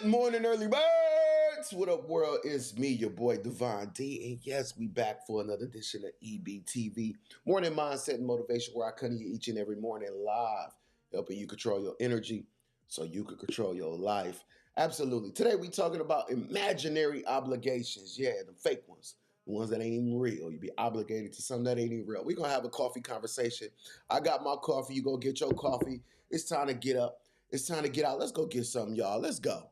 Good morning, early birds. What up, world? It's me, your boy Divine D, and yes, we back for another edition of EBTV Morning Mindset and Motivation, where I come to you each and every morning live, helping you control your energy so you can control your life. Absolutely. Today we talking about imaginary obligations. Yeah, the fake ones, the ones that ain't even real. You be obligated to something that ain't even real. We're gonna have a coffee conversation. I got my coffee. You go get your coffee. It's time to get up. It's time to get out. Let's go get something, y'all. Let's go.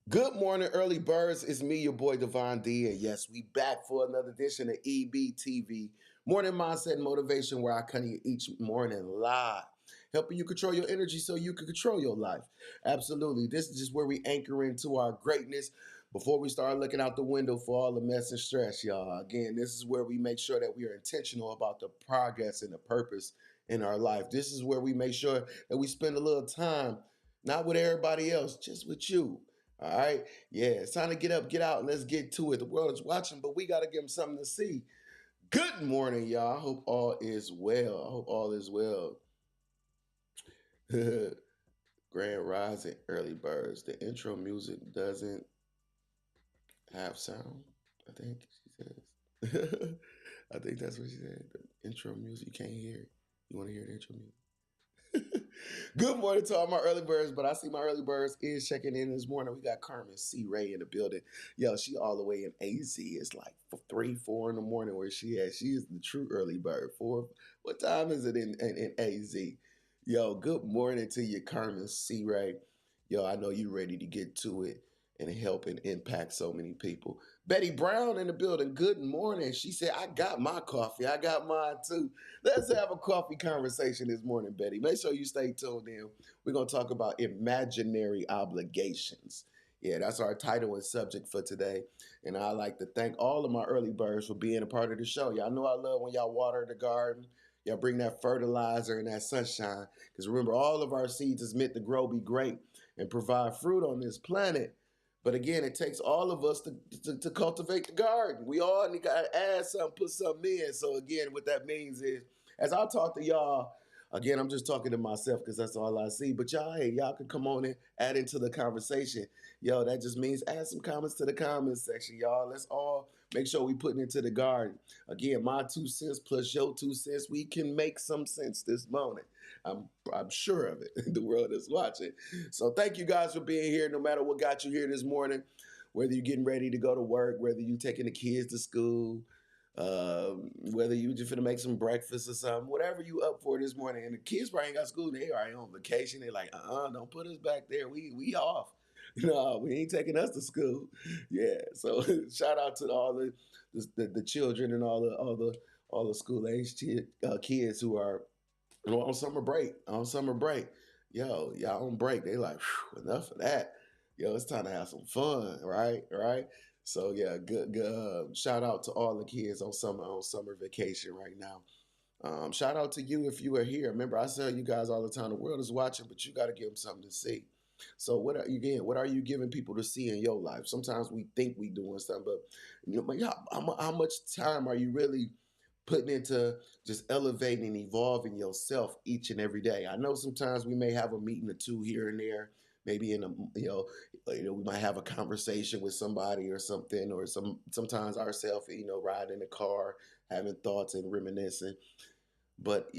Good morning, early birds. It's me, your boy Divine D, and yes, we back for another edition of EBTV Morning Mindset and Motivation, where I come to you each morning live, helping you control your energy so you can control your life. Absolutely, this is just where we anchor into our greatness before we start looking out the window for all the mess and stress, y'all. Again, this is where we make sure that we are intentional about the progress and the purpose in our life. This is where we make sure that we spend a little time, not with everybody else, just with you. All right. Yeah, it's time to get up, get out, and let's get to it. The world is watching, but we got to give them something to see. Good morning, y'all. I hope all is well. I hope all is well. Grand Rising, early birds. The intro music doesn't have sound, I think she says. I think that's what she said. The intro music, you can't hear it. You want to hear the intro music? Good morning to all my early birds, but I see my early birds is checking in this morning. We got Carmen C. Ray in the building. Yo, she all the way in AZ. It's like 3, 4 in the morning where she at. She is the true early bird. What time is it in AZ? Yo, good morning to you, Carmen C. Ray. Yo, I know you ready to get to it and help and impact so many people. Betty Brown in the building. Good morning. She said, I got my coffee. I got mine too. Let's have a coffee conversation this morning, Betty. Make sure you stay tuned in. We're going to talk about imaginary obligations. Yeah, that's our title and subject for today. And I like to thank all of my early birds for being a part of the show. Y'all know I love when y'all water the garden. Y'all bring that fertilizer and that sunshine. Because remember, all of our seeds is meant to grow, be great, and provide fruit on this planet. But again, it takes all of us to cultivate the garden. We all need to add something, put something in. So again, what that means is, as I talk to y'all, again, I'm just talking to myself because that's all I see. But y'all, hey, y'all can come on and add into the conversation. Yo, that just means add some comments to the comments section, y'all. Let's all make sure we putting into the garden. Again, my 2 cents plus your 2 cents, we can make some sense this morning. I'm sure of it. The world is watching. So thank you guys for being here. No matter what got you here this morning, whether you're getting ready to go to work, whether you taking the kids to school, whether you just finna make some breakfast or something, whatever you up for this morning. And the kids probably ain't got school. They already on vacation. They like, don't put us back there. We off. No, we ain't taking us to school. Yeah. So shout out to all the children and all the school age kids who are on summer break. On summer break. Yo, y'all on break. They like, enough of that. Yo, it's time to have some fun, right? Right. So yeah, good. Shout out to all the kids on summer vacation right now. Shout out to you if you are here. Remember, I tell you guys all the time, the world is watching, but you got to give them something to see. So what are you giving people to see in your life? Sometimes we think we doing something, but how much time are you really putting into just elevating and evolving yourself each and every day? I know sometimes we may have a meeting or two here and there, maybe in a we might have a conversation with somebody or something, or sometimes ourselves, riding in the car, having thoughts and reminiscing. But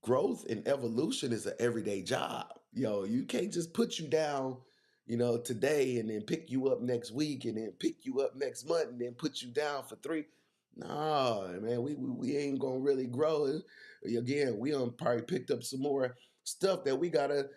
growth and evolution is an everyday job. You can't just put you down, today and then pick you up next week and then pick you up next month and then put you down for three. No, man, we ain't gonna really grow. Again, we probably picked up some more stuff that we gotta,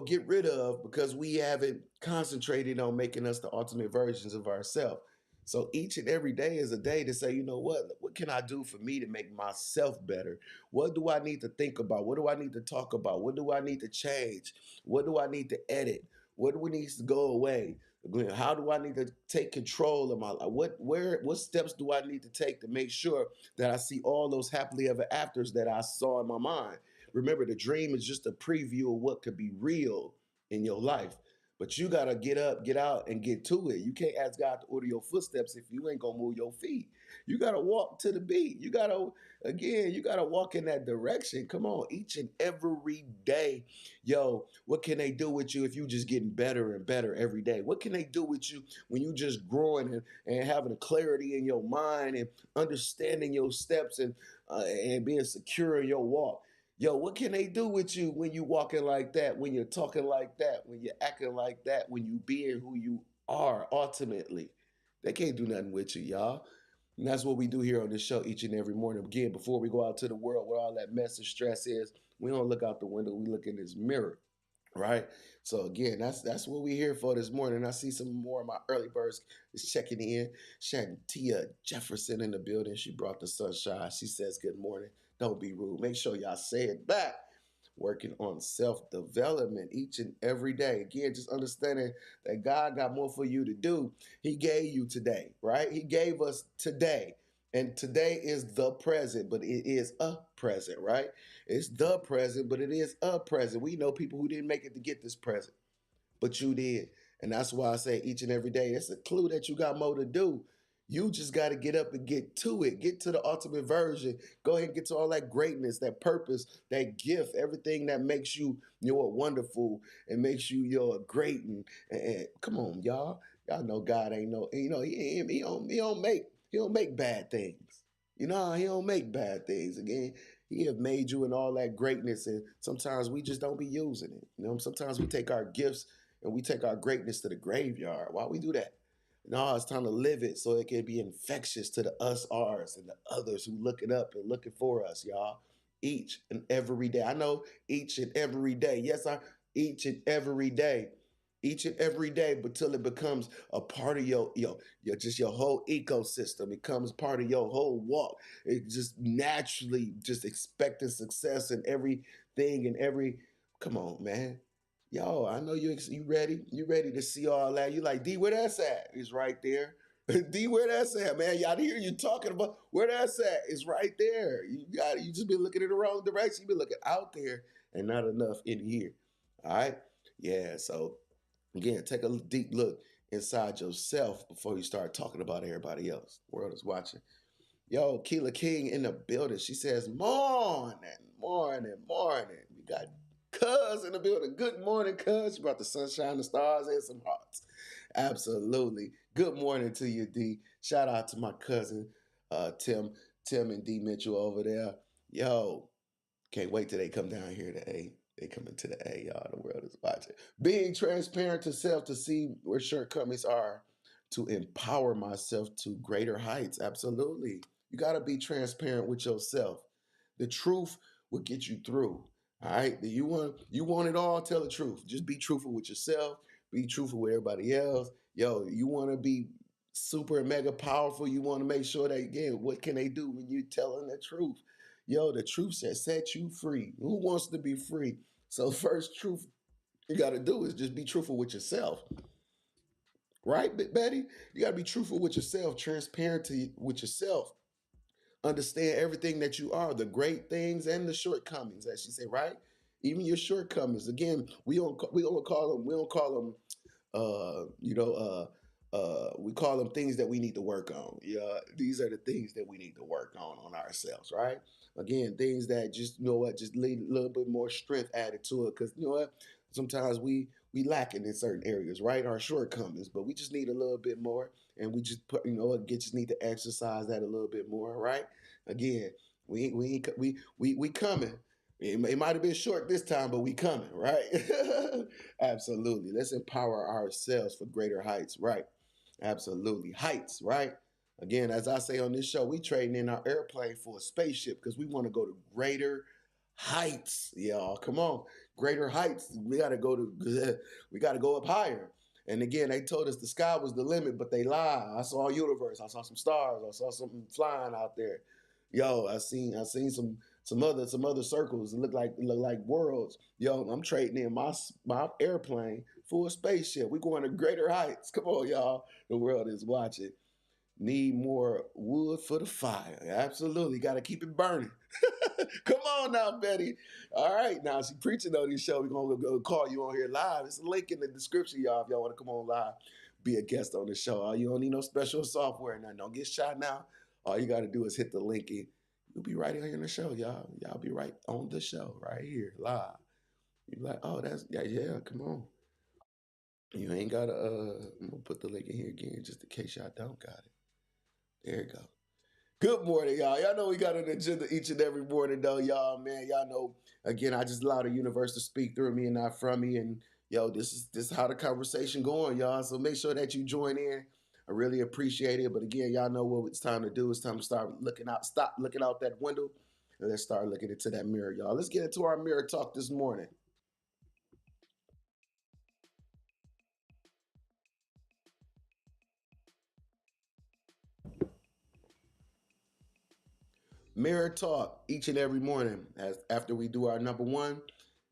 get rid of because we haven't concentrated on making us the ultimate versions of ourselves. So each and every day is a day to say, you know what can I do for me to make myself better? What do I need to think about? What do I need to talk about? What do I need to change? What do I need to edit? What do we need to go away? How do I need to take control of my life? What steps do I need to take to make sure that I see all those happily ever afters that I saw in my mind? Remember, the dream is just a preview of what could be real in your life. But you gotta get up, get out, and get to it. You can't ask God to order your footsteps if you ain't gonna move your feet. You gotta walk to the beat. You gotta walk in that direction. Come on, each and every day. Yo, what can they do with you if you just getting better and better every day? What can they do with you when you just growing and having a clarity in your mind and understanding your steps and being secure in your walk? Yo, what can they do with you when you walking like that, when you're talking like that, when you're acting like that, when you being who you are ultimately? They can't do nothing with you, y'all. And that's what we do here on this show each and every morning. Again, before we go out to the world where all that mess and stress is, we don't look out the window, we look in this mirror, right? So again, that's what we're here for this morning. I see some more of my early birds is checking in. Shantia Jefferson in the building. She brought the sunshine. She says good morning. Don't be rude. Make sure y'all say it back. Working on self-development each and every day. Again, just understanding that God got more for you to do. He gave you today, right? He gave us today. And today is the present, but it is a present, right? It's the present, but it is a present. We know people who didn't make it to get this present, but you did. And that's why I say each and every day, it's a clue that you got more to do. You just got to get up and get to it. Get to the ultimate version. Go ahead and get to all that greatness, that purpose, that gift, everything that makes you, you're wonderful and makes you, you're great. And come on, y'all. Y'all know God ain't no, he don't make bad things. You know, he don't make bad things. Again, he have made you in all that greatness, and sometimes we just don't be using it. You know, sometimes we take our gifts and we take our greatness to the graveyard. Why we do that? No, it's time to live it so it can be infectious to the us, ours, and the others who look it up and looking for us, y'all. Each and every day. I know each and every day. Yes, I each and every day. Each and every day, but till it becomes a part of your whole ecosystem. It becomes part of your whole walk. It just naturally just expecting success in everything and every. Come on, man. Yo, I know you ready. You ready to see all that. You like, D, where that's at? It's right there. D, where that's at, man? Y'all hear you talking about where that's at. It's right there. You just been looking in the wrong direction. You been looking out there and not enough in here. All right. Yeah. So again, take a deep look inside yourself before you start talking about everybody else. The world is watching. Yo, Keela King in the building. She says, morning, morning, morning. We got Cuz in the building. Good morning, Cuz. She brought the sunshine, the stars, and some hearts. Absolutely. Good morning to you, D. Shout out to my cousin, Tim and D Mitchell over there. Yo, can't wait till they come down here to A. They coming to the A, y'all. The world is watching. Being transparent to self to see where shortcomings are, to empower myself to greater heights. Absolutely. You got to be transparent with yourself. The truth will get you through. All right. You want it all, tell the truth. Just be truthful with yourself. Be truthful with everybody else. Yo, you want to be super and mega powerful. You want to make sure that again, what can they do when you telling the truth? Yo, the truth shall set you free. Who wants to be free? So first truth you got to do is just be truthful with yourself. Right, Betty? You got to be truthful with yourself, transparent with yourself. Understand everything that you are, the great things and the shortcomings, as she said, right? Even your shortcomings. Again, we don't call them we call them things that we need to work on. Yeah, these are the things that we need to work on ourselves, right? Again, things that just just need a little bit more strength added to it, because you know what, sometimes we lacking in certain areas, right? Our shortcomings, but we just need a little bit more, and we just put just need to exercise that a little bit more, right? Again, we coming. It might have been short this time, but we coming, right? Absolutely. Let's empower ourselves for greater heights, right? Absolutely. Heights, right? Again, as I say on this show, we trading in our airplane for a spaceship because we want to go to greater heights, y'all. Come on. Greater heights. We gotta go up higher. And again, they told us the sky was the limit, but they lied. I saw a universe. I saw some stars. I saw something flying out there. Yo, I seen some other circles. It look like worlds. Yo, I'm trading in my airplane for a spaceship. We going to greater heights. Come on, y'all. The world is watching. Need more wood for the fire. Absolutely. Got to keep it burning. Come on now, Betty. All right. Now, she preaching on this show. We're going to go call you on here live. It's a link in the description, y'all, if y'all want to come on live, be a guest on the show. You don't need no special software. Now, don't get shot now. All you got to do is hit the link and you'll be right here in the show, y'all. Y'all be right on the show right here, live. You be like, oh, that's, yeah, come on. You ain't got to, I'm going to put the link in here again just in case y'all don't got it. There you go. Good morning, y'all. Y'all know we got an agenda each and every morning, though, y'all. Man, y'all know. Again, I just allow the universe to speak through me and not from me. And yo, this is how the conversation going, y'all. So make sure that you join in. I really appreciate it. But again, y'all know what it's time to do. It's time to start looking out. Stop looking out that window, and let's start looking into that mirror, y'all. Let's get into our mirror talk this morning. Mirror talk each and every morning. As after we do our number one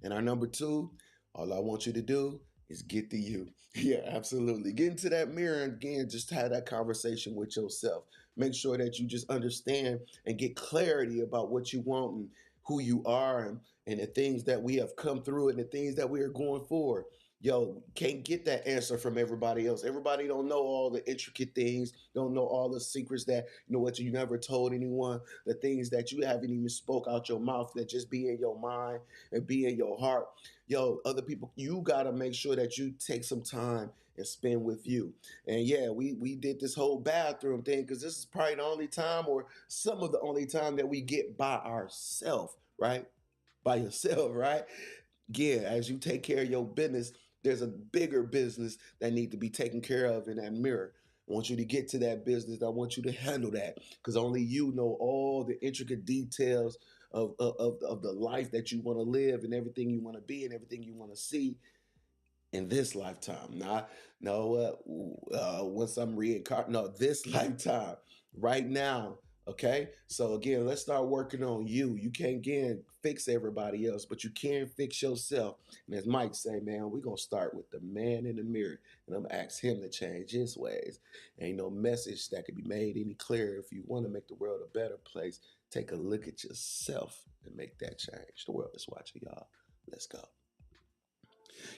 and our number two, all I want you to do is get to you. Yeah, absolutely. Get into that mirror and again, just have that conversation with yourself. Make sure that you just understand and get clarity about what you want and who you are and the things that we have come through and the things that we are going for. Yo, can't get that answer from everybody else. Everybody don't know all the intricate things, don't know all the secrets that you know what you never told anyone, the things that you haven't even spoke out your mouth that just be in your mind and be in your heart. Yo, other people, you gotta make sure that you take some time and spend with you. And yeah, we did this whole bathroom thing because this is probably the only time or some of the only time that we get by ourselves, right? By yourself, right? Yeah, as you take care of your business, there's a bigger business that need to be taken care of in that mirror. I want you to get to that business. I want you to handle that because only you know all the intricate details of the life that you want to live and everything you want to be and everything you want to see in this lifetime. Not no once I'm reincarnated. No, this lifetime, right now. Okay, so again, let's start working on you. You can't again fix everybody else, but you can fix yourself. And as Mike say, man, we're gonna start with the man in the mirror, and I'm gonna ask him to change his ways. Ain't no message that can be made any clearer. If you want to make the world a better place, take a look at yourself and make that change. The world is watching, y'all. Let's go.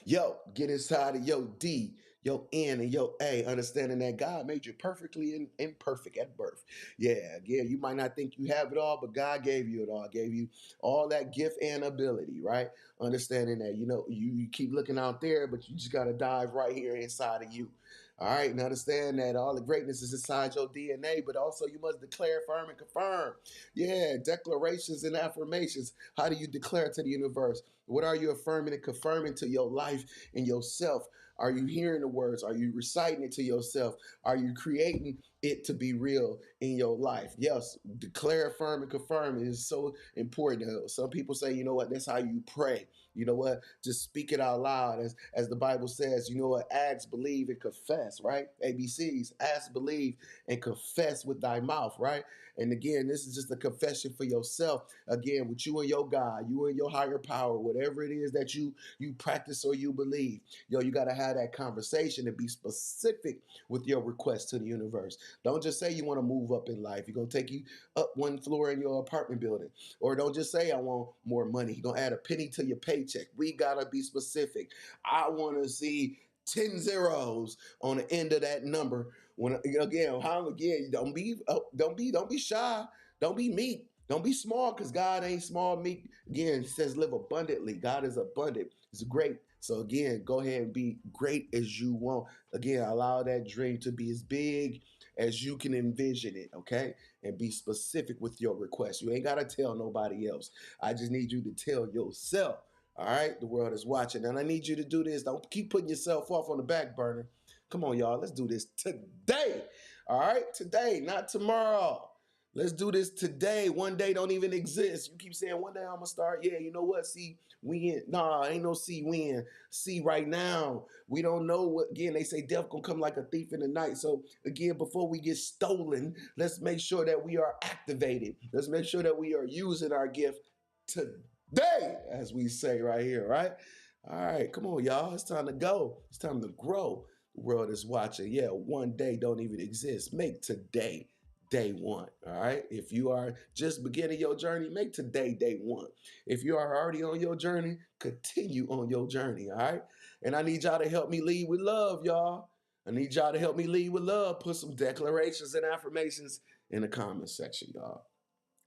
Yo, get inside of your D, your N, and your A, understanding that God made you perfectly imperfect at birth. Yeah, you might not think you have it all, but God gave you it all. Gave you all that gift and ability, right? Understanding that, you keep looking out there, but you just got to dive right here inside of you. All right, and understand that all the greatness is inside your DNA, but also you must declare, affirm, and confirm. Yeah, declarations and affirmations. How do you declare to the universe? What are you affirming and confirming to your life and yourself? Are you hearing the words? Are you reciting it to yourself? Are you creating it to be real in your life? Yes, declare, affirm, and confirm is so important. Some people say, you know what, that's how you pray. You know what? Just speak it out loud. As the Bible says, you know what? Ask, believe, and confess, right? ABCs. Ask, believe, and confess with thy mouth, right? And again, this is just a confession for yourself. Again, with you and your God, you and your higher power, whatever it is that you practice or you believe. Yo, you gotta have that conversation and be specific with your request to the universe. Don't just say you want to move up in life. You're gonna take you up one floor in your apartment building. Or don't just say I want more money. You're gonna add a penny to your paycheck. We gotta be specific. I wanna see 10 zeros on the end of that number. When again, how again, don't be shy, don't be meek, don't be small, because God ain't small, meek. Again, he says live abundantly. God is abundant. It's great. So again, go ahead and be great as you want. Again, allow that dream to be as big as you can envision it, okay? And be specific with your request. You ain't gotta tell nobody else. I just need you to tell yourself. All right, the world is watching, and I need you to do this. Don't keep putting yourself off on the back burner. Come on, y'all. Let's do this today. All right, today, not tomorrow. Let's do this today. One day don't even exist. You keep saying one day I'm gonna start. Yeah, you know what? See, we in. Nah, ain't no see win. See right now. We don't know what. Again, they say death gonna come like a thief in the night. So again, before we get stolen, let's make sure that we are activated. Let's make sure that we are using our gift today, as we say right here. Right. All right, come on, y'all. It's time to go. It's time to grow. The world is watching. Yeah, one day don't even exist. Make today day one. All right. If you are just beginning your journey, make today day one. If you are already on your journey, continue on your journey. All right. And I need y'all to help me lead with love, y'all. I need y'all to help me lead with love. Put some declarations and affirmations in the comment section, y'all.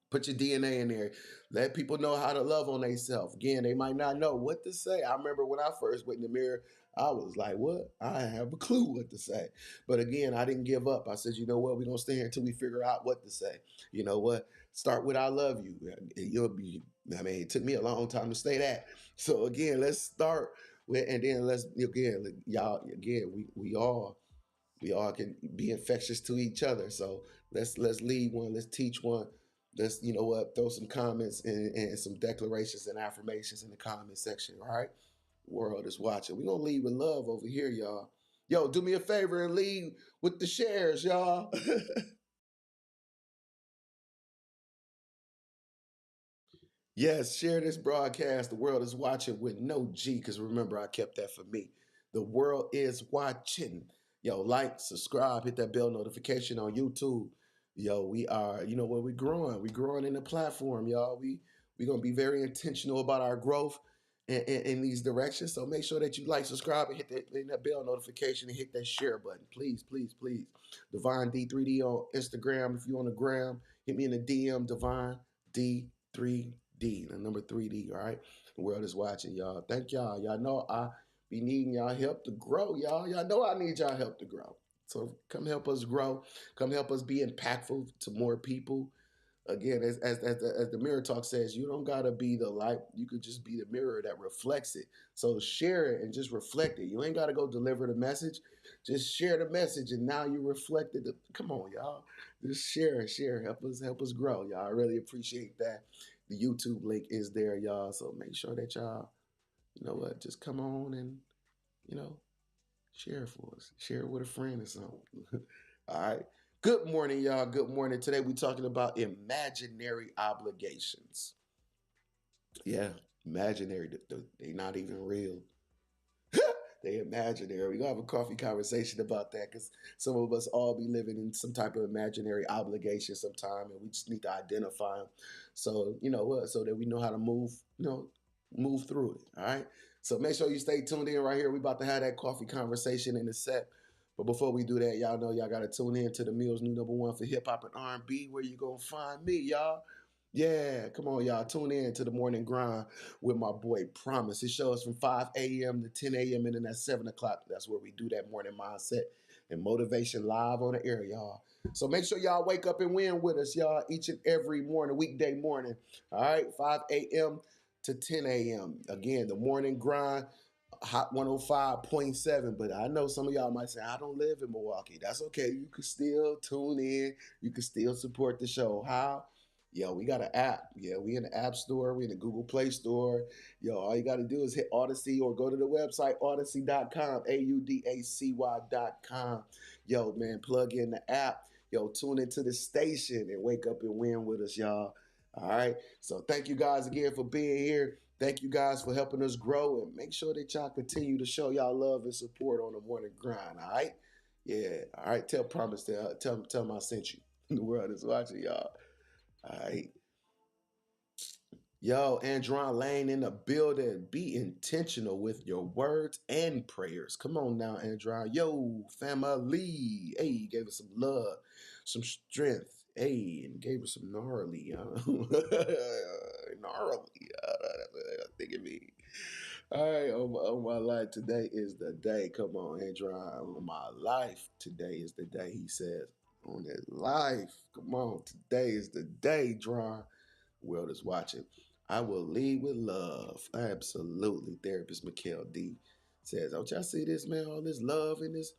Put your DNA in there. Let people know how to love on themselves. Again, they might not know what to say. I remember when I first went in the mirror, I was like, what? I have a clue what to say. But again, I didn't give up. I said, you know what? We're going to stay here until we figure out what to say. You know what? Start with I love you. You'll be, I mean, it took me a long time to say that. So again, let's start with, and then let's, again, y'all, again, we all can be infectious to each other. So let's lead one, let's teach one. Let's, you know what, throw some comments and some declarations and affirmations in the comment section. All right. World is watching. We're gonna lead with love over here, y'all. Yo, do me a favor and lead with the shares, y'all. Yes, share this broadcast. The world is watching with no G, because remember, I kept that for me. The world is watching. Yo, like, subscribe, hit that bell notification on YouTube. Yo, we are, you know what, we're growing. We're growing in the platform, y'all. We're gonna be very intentional about our growth in these directions. So make sure that you like, subscribe, and hit that bell notification and hit that share button. Please, please, please. Divine D3D on Instagram. If you on the gram, hit me in the DM, Divine D3D, the number 3D, all right? The world is watching, y'all. Thank y'all. Y'all know I be needing y'all help to grow, y'all. Y'all know I need y'all help to grow. So come help us grow. Come help us be impactful to more people. Again, as the mirror talk says, you don't gotta be the light. You could just be the mirror that reflects it. So share it and just reflect it. You ain't gotta go deliver the message. Just share the message, and now you reflected it. Come on, y'all. Just share. Help us grow, y'all. I really appreciate that. The YouTube link is there, y'all. So make sure that y'all, you know what, just come on and, you know, share it for us. Share it with a friend or something. All right. Good morning, y'all. Good morning. Today we're talking about imaginary obligations. Yeah, imaginary. They're not even real. They imaginary. We're gonna have a coffee conversation about that, because some of us all be living in some type of imaginary obligation sometime, and we just need to identify them. So you know what? So that we know how to move, move through it. All right. So make sure you stay tuned in right here. We about to have that coffee conversation in a sec. But before we do that, y'all know y'all gotta tune in to the Mill's new number one for hip hop and R&B, where you gonna find me, y'all. Yeah, come on, y'all. Tune in to the morning grind with my boy Promise. It shows from 5 a.m. to 10 a.m. and then at 7 o'clock. That's where we do that morning mindset and motivation live on the air, y'all. So make sure y'all wake up and win with us, y'all, each and every morning, weekday morning. All right, 5 a.m. to 10 a.m. Again, the morning grind, Hot 105.7. But I know some of y'all might say, I don't live in Milwaukee. That's okay. You can still tune in. You can still support the show. How? Yo, we got an app. Yeah, we in the App Store. We in the Google Play Store. Yo, all you got to do is hit Odyssey or go to the website, odyssey.com, audacy.com. Yo, man, plug in the app. Yo, tune into the station and wake up and win with us, y'all. All right. So thank you guys again for being here. Thank you guys for helping us grow, and make sure that y'all continue to show y'all love and support on the morning grind. All right. Yeah. All right. Tell Promise, tell him I sent you. The world is watching, y'all. All right. Yo, Andron Lane in the building. Be intentional with your words and prayers. Come on now, Andron. Yo, family. Hey, gave us some love, some strength. Hey, and gave us some gnarly. Gnarly. Think of me. All right, on my life, today is the day. Come on, Andron. On my life, today is the day, he says. On his life. Come on, today is the day, Dron. World is watching. I will lead with love. Absolutely. Therapist Mikhail D says, don't y'all see this, man? All this love in this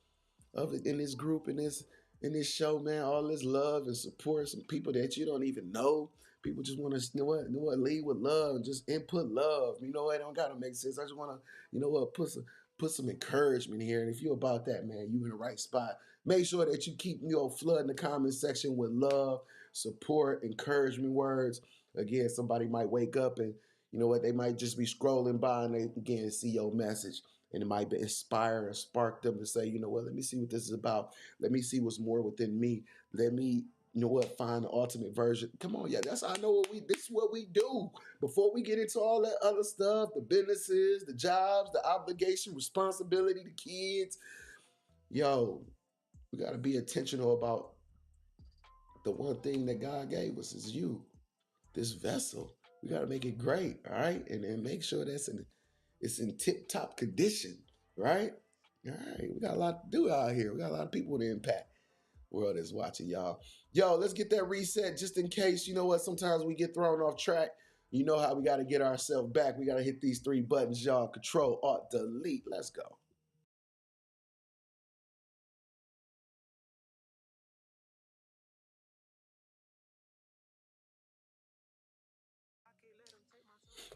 group, in this in this show, man. All this love and support, some people that you don't even know. People just want to, lead with love and just input love. You know what? It don't gotta make sense. I just want to, put some encouragement here. And if you're about that, man, you in the right spot. Make sure that you keep, flooding the comment section with love, support, encouragement words. Again, somebody might wake up and they might just be scrolling by and they again see your message. And it might be inspire and spark them to say, let me see what this is about. Let me see what's more within me. Let me, find the ultimate version. Come on, yeah, that's I know this is what we do. Before we get into all that other stuff, the businesses, the jobs, the obligation, responsibility, the kids, yo, we gotta be intentional about the one thing that God gave us is you, this vessel. We gotta make it great, all right? And then make sure it's in tip top condition, right? All right, we got a lot to do out here. We got a lot of people to impact. World is watching, y'all. Yo, let's get that reset just in case. You know what? Sometimes we get thrown off track. You know how we got to get ourselves back. We got to hit these three buttons, y'all. Control, Alt, Delete. Let's go.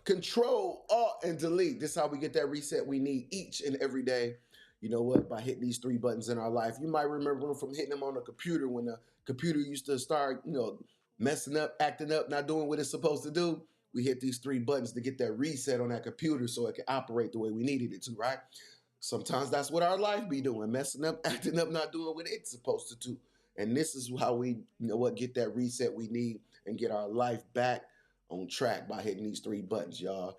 Control, Alt, and Delete. This is how we get that reset we need each and every day. You know what? By hitting these three buttons in our life. You might remember them from hitting them on the computer when the computer used to start, messing up, acting up, not doing what it's supposed to do. We hit these three buttons to get that reset on that computer so it can operate the way we needed it to, right? Sometimes that's what our life be doing, messing up, acting up, not doing what it's supposed to do. And this is how we, get that reset we need and get our life back on track by hitting these three buttons, y'all.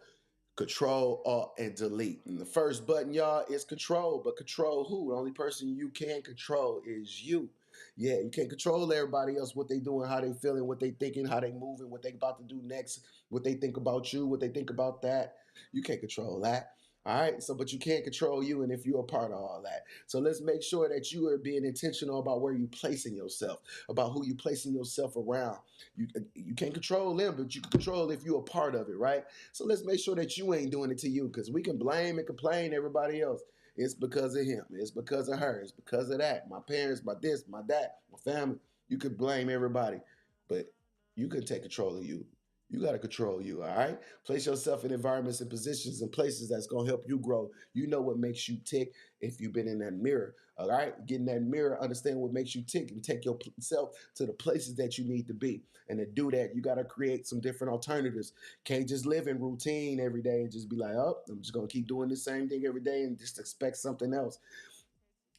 Control, Alt, and Delete. And the first button, y'all, is control. But control who? The only person you can control is you. Yeah, you can't control everybody else, what they doing, how they feeling, what they thinking, how they moving, what they about to do next, what they think about you, what they think about that. You can't control that. All right. So, but you can't control you, and if you're a part of all that. So let's make sure that you are being intentional about where you placing yourself, about who you placing yourself around. You can't control them, but you can control if you're a part of it, right? So let's make sure that you ain't doing it to you, because we can blame and complain everybody else. It's because of him. It's because of her. It's because of that. My parents, my this, my that, my family. You could blame everybody, but you can take control of you. You got to control you, all right? Place yourself in environments and positions and places that's going to help you grow. You know what makes you tick if you've been in that mirror, all right? Get in that mirror, understand what makes you tick, and take yourself to the places that you need to be. And to do that, you got to create some different alternatives. Can't just live in routine every day and just be like, oh, I'm just going to keep doing the same thing every day and just expect something else.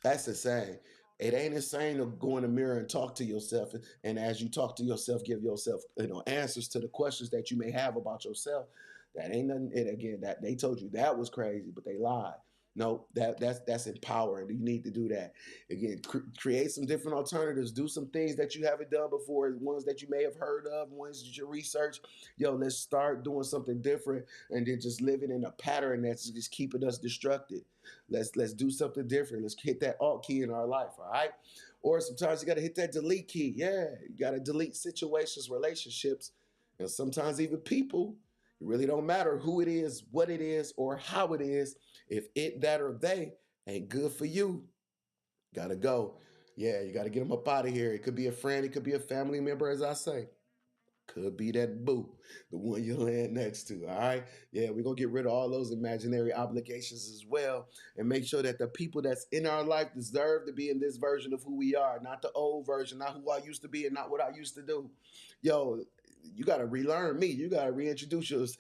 That's insane. It ain't insane to go in the mirror and talk to yourself. And as you talk to yourself, give yourself, answers to the questions that you may have about yourself. That ain't nothing. And again, that they told you that was crazy, but they lied. No, that's empowering. You need to do that. Again, create some different alternatives. Do some things that you haven't done before, ones that you may have heard of, ones that you research. Yo, let's start doing something different, and then just living in a pattern that's just keeping us destructed. Let's do something different. Let's hit that alt key in our life, all right? Or sometimes you got to hit that delete key. Yeah, you got to delete situations, relationships, and sometimes even people. It really don't matter who it is, what it is, or how it is. If it, that, or they ain't good for you, gotta go. Yeah, you got to get them up out of here. It could be a friend, it could be a family member, as I say. Could be that boo, the one you land next to. All right. Yeah, we're gonna get rid of all those imaginary obligations as well, and make sure that the people that's in our life deserve to be in this version of who we are, not the old version, not who I used to be, and not what I used to do. Yo, you gotta relearn me. You gotta reintroduce yourself.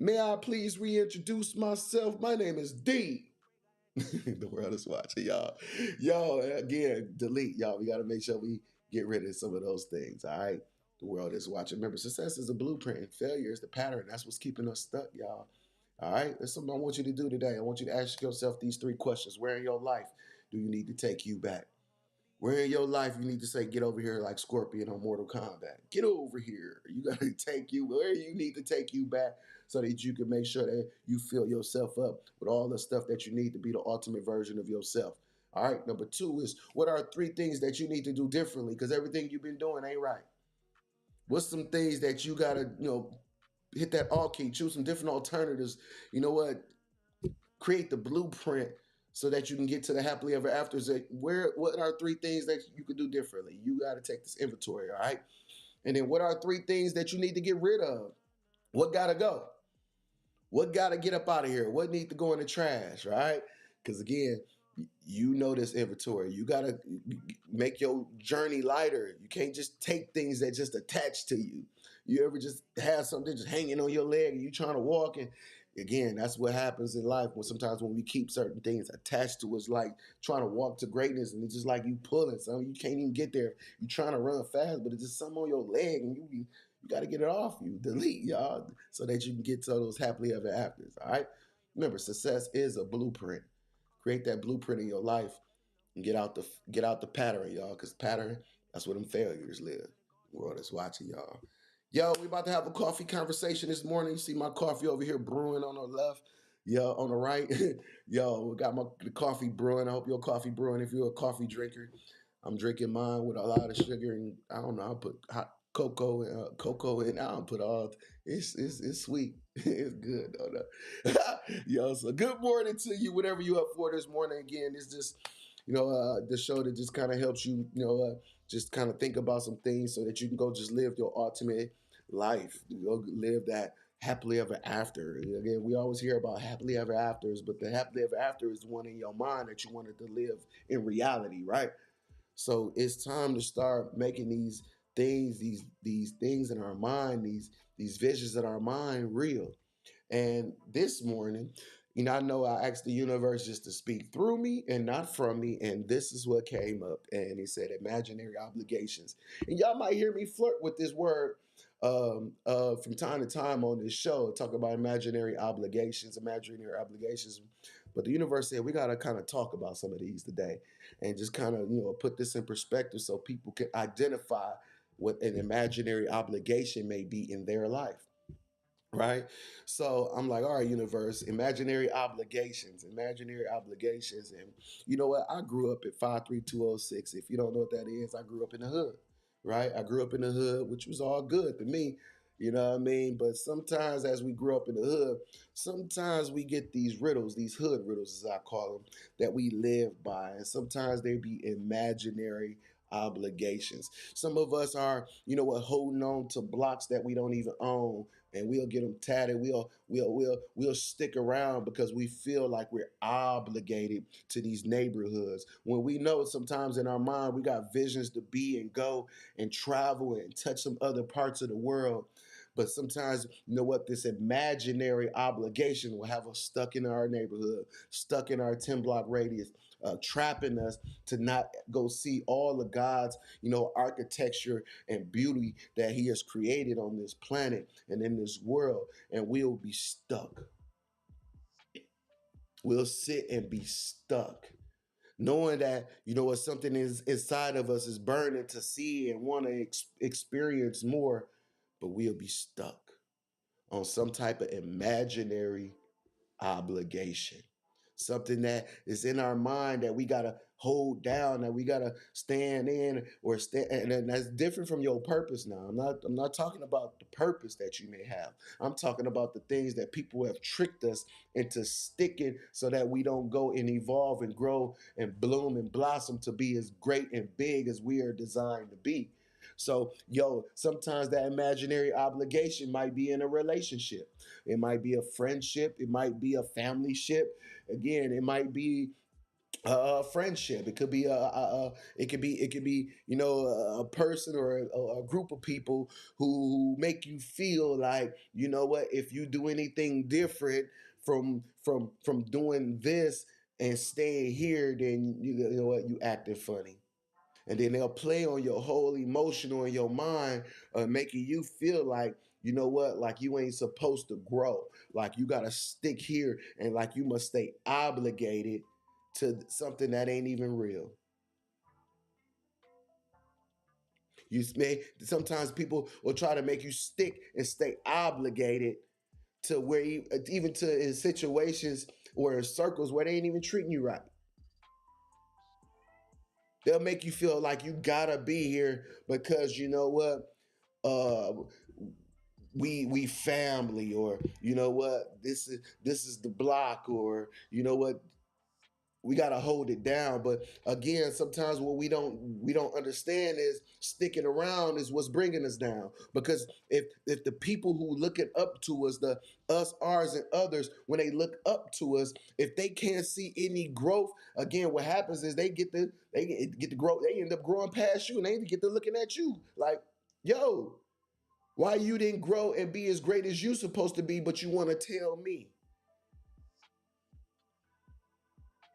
May I please reintroduce myself? My name is D. The world is watching, y'all. Yo, again, delete, y'all. We got to make sure we get rid of some of those things, all right? The world is watching. Remember, success is a blueprint and failure is the pattern. That's what's keeping us stuck, y'all. All right? That's something I want you to do today. I want you to ask yourself these three questions. Where in your life do you need to take you back? Where in your life you need to say, get over here like Scorpion on Mortal Kombat? Get over here. You got to take you where you need to take you back so that you can make sure that you fill yourself up with all the stuff that you need to be the ultimate version of yourself. All right. Number two is, what are three things that you need to do differently? Because everything you've been doing ain't right. What's some things that you got to, hit that alt key, choose some different alternatives. You know what? Create the blueprint so that you can get to the happily ever afters. What are three things that you could do differently? You got to take this inventory, all right? And then what are three things that you need to get rid of? What got to go? What got to get up out of here? What need to go in the trash, right? Because again, you know this inventory. You got to make your journey lighter. You can't just take things that just attach to you. You ever just have something just hanging on your leg and you trying to walk, and again, that's what happens in life when sometimes when we keep certain things attached to us, like trying to walk to greatness, and it's just like you pulling something, you can't even get there. You trying to run fast, but it's just something on your leg, and you got to get it off you, delete, y'all, so that you can get to those happily ever afters. All right. Remember, success is a blueprint. Create that blueprint in your life and get out the pattern, y'all, because pattern, that's where them failures live. The world is watching, y'all. Yo, we about to have a coffee conversation this morning. You see my coffee over here brewing on the left. Yo, on the right. Yo, we got the coffee brewing. I hope your coffee brewing if you're a coffee drinker. I'm drinking mine with a lot of sugar, and I don't know. I'll put hot cocoa in. I don't put all. It's sweet. It's good though. Yo, so good morning to you. Whatever you up for this morning. Again, it's just the show that just kind of helps you just kind of think about some things so that you can go just live your ultimate life. You go live that happily ever after. Again, we always hear about happily ever afters, but the happily ever after is the one in your mind that you wanted to live in reality, right? So it's time to start making these things, these things in our mind, these visions in our mind real. And this morning, I know I asked the universe just to speak through me and not from me. And this is what came up. And he said imaginary obligations. And y'all might hear me flirt with this word from time to time on this show, talk about imaginary obligations, imaginary obligations. But the universe said we got to kind of talk about some of these today and just kind of, put this in perspective so people can identify what an imaginary obligation may be in their life, right? So I'm like, all right, universe, imaginary obligations. And you know what? I grew up at 53206. If you don't know what that is, I grew up in the hood, right? I grew up in the hood, which was all good to me. You know what I mean? But sometimes as we grew up in the hood, sometimes we get these riddles, these hood riddles, as I call them, that we live by. And sometimes they be imaginary obligations. Some of us are, holding on to blocks that we don't even own, and we'll get them tatted. We'll stick around because we feel like we're obligated to these neighborhoods. When we know sometimes in our mind we got visions to be and go and travel and touch some other parts of the world. But sometimes, you know what, this imaginary obligation will have us stuck in our neighborhood, stuck in our 10 block radius, trapping us to not go see all of God's, architecture and beauty that He has created on this planet and in this world. And we'll be stuck. We'll sit and be stuck. Knowing that, what something is inside of us is burning to see and want to experience more, but we'll be stuck on some type of imaginary obligation. Something that is in our mind that we gotta hold down, that we gotta stand in or stand, and that's different from your purpose. Now, I'm not talking about the purpose that you may have. I'm talking about the things that people have tricked us into sticking, so that we don't go and evolve and grow and bloom and blossom to be as great and big as we are designed to be. So, sometimes that imaginary obligation might be in a relationship. It might be a friendship. It might be a family ship. Again, it might be a friendship. It could be it could be a person or a group of people who make you feel like, what, if you do anything different from doing this and staying here, then you know what, you acting funny. And then they'll play on your whole emotional in your mind, making you feel like, what, like you ain't supposed to grow, like you gotta stick here, and like you must stay obligated to something that ain't even real. You may Sometimes people will try to make you stick and stay obligated to where even to in situations or in circles where they ain't even treating you right. They'll make you feel like you gotta be here because you know what, uh we family, or you know what, this is the block, or you know what, we got to hold it down. But again, sometimes what we don't understand is sticking around is what's bringing us down. Because if the people who looking up to us, the us, ours, and others, when they look up to us, if they can't see any growth, again, what happens is they get the growth. They end up growing past you, and they get to looking at you like, yo, why you didn't grow and be as great as you supposed to be, but you want to tell me?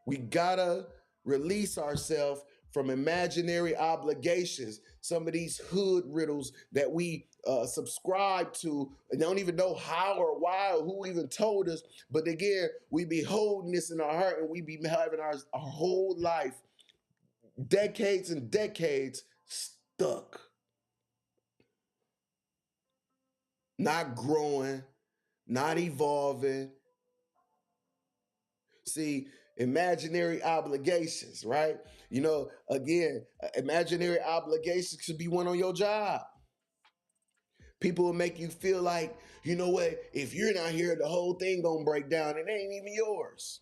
We gotta release ourselves from imaginary obligations. Some of these hood riddles that we subscribe to and don't even know how or why or who even told us. But again, we be holding this in our heart and we be having our whole life, decades and decades, stuck, not growing, not evolving. See, imaginary obligations, right? Again, imaginary obligations could be one on your job. People will make you feel like, you know what, if you're not here, the whole thing gonna break down. It ain't even yours.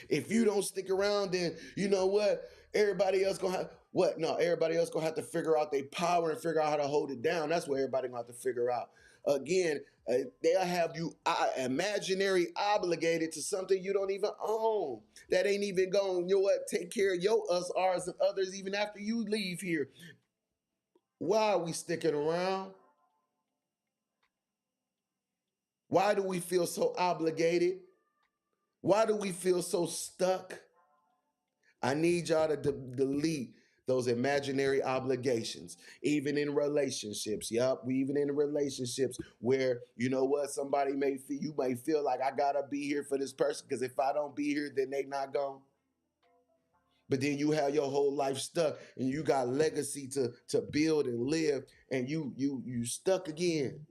If you don't stick around, then you know what? Everybody else gonna have what? No, everybody else gonna have to figure out their power and figure out how to hold it down. That's what everybody gonna have to figure out. Again, they'll have you imaginary obligated to something you don't even own. That ain't even going, you know what, take care of your us, ours, and others even after you leave here. Why are we sticking around? Why do we feel so obligated? Why do we feel so stuck? I need y'all to delete those imaginary obligations, even in relationships. Yup, we even in relationships where you know what, somebody may feel, you may feel like I gotta be here for this person because if I don't be here, then they not gone. But then you have your whole life stuck, and you got legacy to build and live, and you stuck again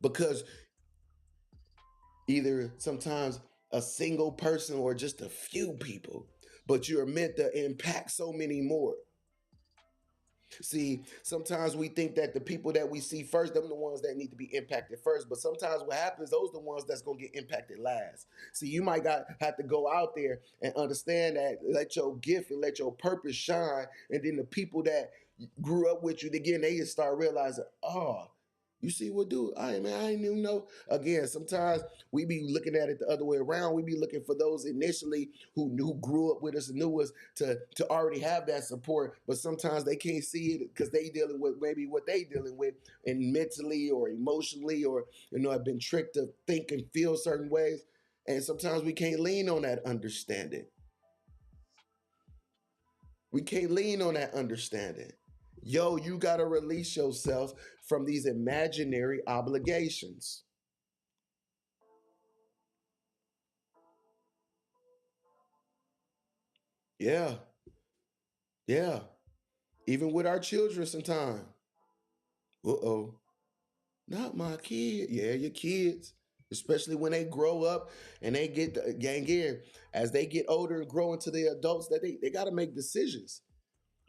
because either sometimes a single person or just a few people, but you're meant to impact so many more. See, sometimes we think that the people that we see first, them the ones that need to be impacted first. But sometimes what happens, those are the ones that's gonna get impacted last. See, you might have to go out there and understand that, let your gift and let your purpose shine, and then the people that grew up with you, again, they just start realizing, oh, you see what dude? I didn't even know. Again, sometimes we be looking at it the other way around. We be looking for those initially who grew up with us and knew us to already have that support, but sometimes they can't see it because they dealing with maybe what they dealing with, and mentally or emotionally, or have been tricked to think and feel certain ways. And sometimes we can't lean on that understanding. We can't lean on that understanding. Yo, you got to release yourself from these imaginary obligations. Yeah, yeah. Even with our children sometimes. Uh-oh. Not my kid. Yeah, your kids. Especially when they grow up and they get again, as they get older and grow into the adults, that they got to make decisions.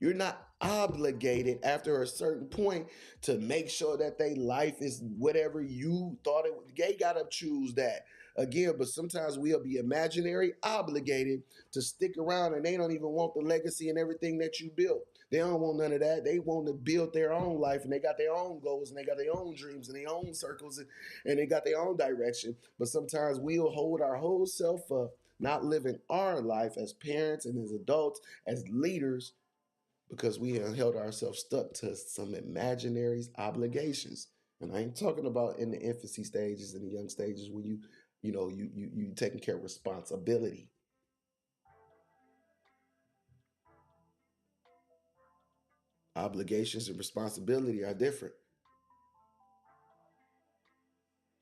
You're not obligated after a certain point to make sure that their life is whatever you thought it was. They gotta choose that. Again, but sometimes we'll be imaginary obligated to stick around and they don't even want the legacy and everything that you built. They don't want none of that. They want to build their own life and they got their own goals and they got their own dreams and their own circles and they got their own direction. But sometimes we'll hold our whole self up, not living our life as parents and as adults, as leaders, because we have held ourselves stuck to some imaginary obligations. And I ain't talking about in the infancy stages and the young stages when you taking care of responsibility. Obligations and responsibility are different.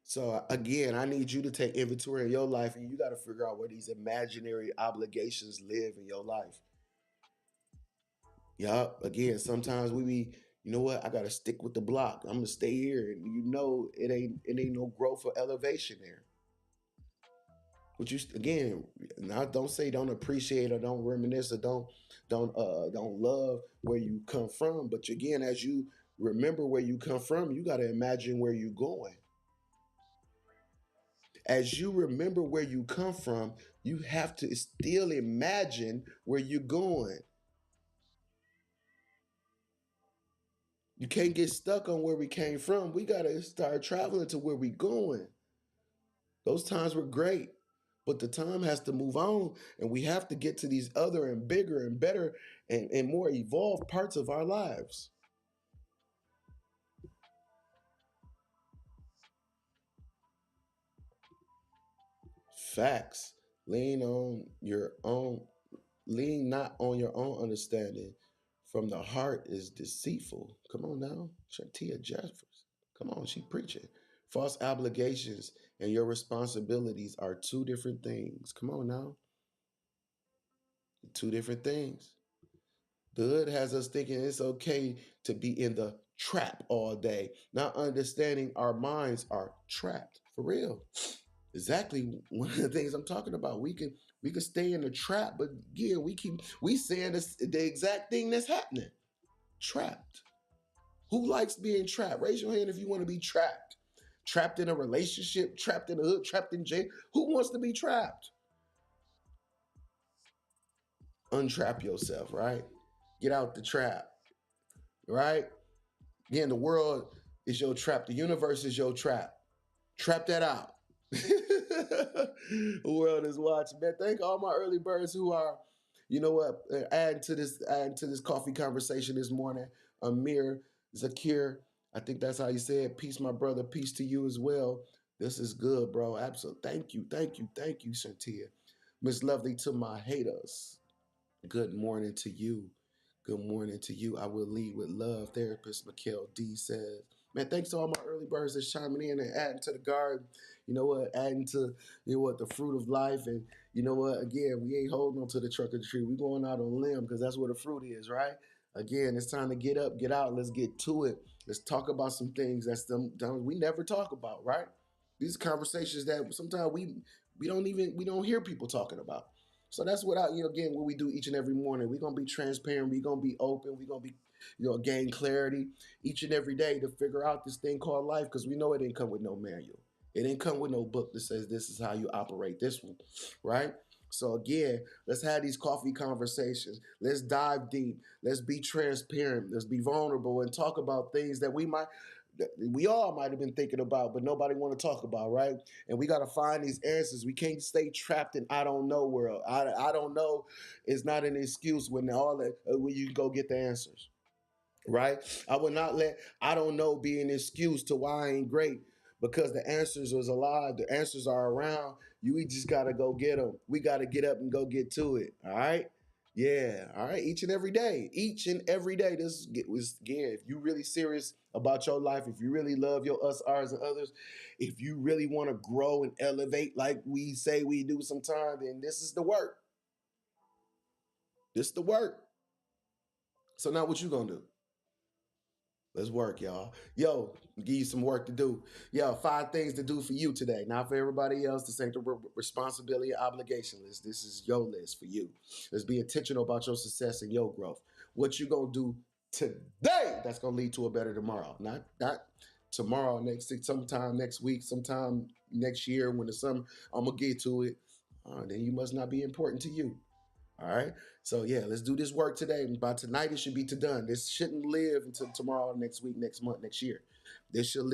So again, I need you to take inventory of your life and you got to figure out where these imaginary obligations live in your life. Yup. Again, sometimes we be, you know what? I gotta stick with the block. I'm gonna stay here, and it ain't no growth or elevation there. But you again, now don't say don't appreciate or don't reminisce or don't love where you come from. But again, as you remember where you come from, you gotta imagine where you're going. As you remember where you come from, you have to still imagine where you're going. You can't get stuck on where we came from. We got to start traveling to where we going. Those times were great, but the time has to move on, and we have to get to these other and bigger and better and more evolved parts of our lives. Facts. Lean on your own, lean not on your own understanding. From the heart is deceitful. Come on now. Shantia Jeffers. Come on, she preaching. False obligations and your responsibilities are two different things. Come on now. Two different things. The hood has us thinking it's okay to be in the trap all day, not understanding our minds are trapped. For real. Exactly one of the things I'm talking about. We can stay in the trap, but yeah, we saying this, the exact thing that's happening. Trapped. Who likes being trapped? Raise your hand if you want to be trapped. Trapped in a relationship, trapped in a hood, trapped in jail. Who wants to be trapped? Untrap yourself, right? Get out the trap, right? Again, the world is your trap. The universe is your trap. Trap that out. The world is watching. Man, thank all my early birds who are, you know what, adding to this coffee conversation this morning. Amir, Zakir, I think that's how you say it. Peace, my brother. Peace to you as well. This is good, bro. Absolutely. Thank you, Shantia. Miss Lovely to my haters. Good morning to you. Good morning to you. I will lead with love. Therapist Mikhail D says, man, thanks to all my early birds that's chiming in and adding to the garden. You know what? Adding to, you know what, the fruit of life. And you know what? Again, we ain't holding on to the truck or the tree. We going out on a limb because that's where the fruit is, right? Again, it's time to get up, get out. Let's get to it. Let's talk about some things that's sometimes we never talk about, right? These conversations that sometimes we don't hear people talking about. So that's what again, what we do each and every morning. We're gonna be transparent, we're gonna be open, we're gonna be, gain clarity each and every day to figure out this thing called life, because we know it didn't come with no manual. It didn't come with no book that says this is how you operate this one, right? So again, let's have these coffee conversations. Let's dive deep. Let's be transparent. Let's be vulnerable and talk about things that we all might have been thinking about, but nobody want to talk about, right? And we got to find these answers. We can't stay trapped in I don't know world. I don't know is not an excuse when you go get the answers, right? I would not let I don't know be an excuse to why I ain't great, because the answers was alive. The answers are around. We just got to go get them. We got to get up and go get to it. All right. Yeah, all right. Each and every day, each and every day. Was again. If you really serious about your life, if you really love your us, ours, and others, if you really want to grow and elevate like we say we do sometimes, then this is the work. This is the work. So now, what you gonna do? Let's work, y'all. Yo, give you some work to do. Yo, 5 things to do for you today. Not for everybody else. This ain't the responsibility or obligation list. This is your list for you. Let's be intentional about your success and your growth. What you gonna do today that's gonna lead to a better tomorrow. Not tomorrow, sometime next week, sometime next year when the summer. I'm gonna get to it. Then you must not be important to you. All right. So yeah, let's do this work today. By tonight, it should be to done. This shouldn't live until tomorrow, next week, next month, next year. This should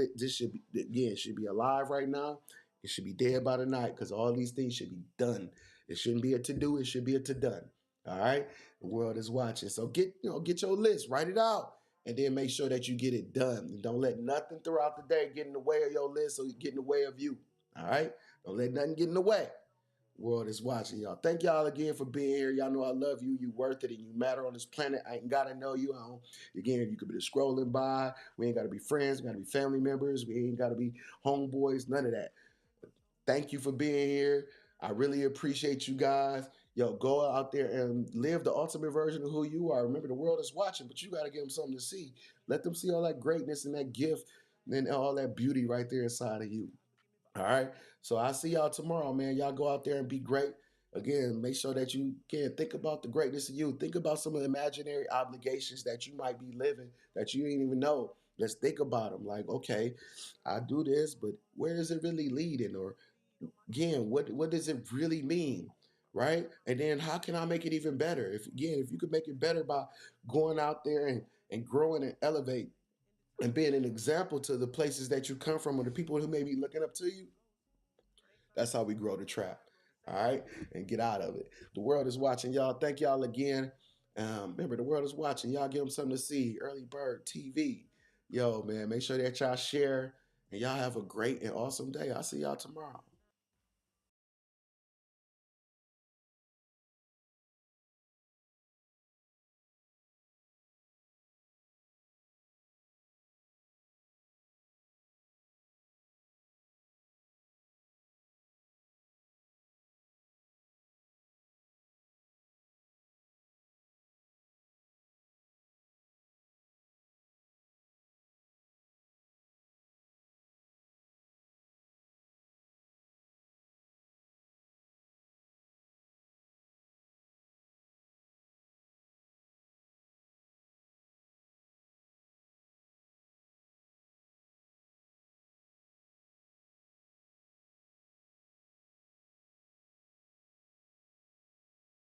be again. It should be alive right now. It should be dead by the night, because all these things should be done. It shouldn't be a to do. It should be a to done. All right. The world is watching. So get your list, write it out, and then make sure that you get it done. And don't let nothing throughout the day get in the way of your list, or get in the way of you. All right. Don't let nothing get in the way. World is watching, y'all. Thank y'all again for being here. Y'all know I love you. You worth it, and you matter on this planet. I ain't gotta know you. Again, you could be just scrolling by. We ain't gotta be friends. We gotta be family members. We ain't gotta be homeboys. None of that. Thank you for being here. I really appreciate you guys. Yo, go out there and live the ultimate version of who you are. Remember, the world is watching, but you gotta give them something to see. Let them see all that greatness and that gift and all that beauty right there inside of you. All right. So I'll see y'all tomorrow, man. Y'all go out there and be great. Again, make sure that you can think about the greatness of you. Think about some of the imaginary obligations that you might be living that you didn't even know. Let's think about them. Like, okay, I do this, but where is it really leading? Or Again, what does it really mean? Right? And then how can I make it even better? If you could make it better by going out there and growing and elevate and being an example to the places that you come from or the people who may be looking up to you, that's how we grow the trap. All right, and get out of it. The world is watching, y'all. Thank y'all again. Remember, the world is watching. Y'all give them something to see. Early Bird TV. Yo, man, make sure that y'all share and y'all have a great and awesome day. I'll see y'all tomorrow.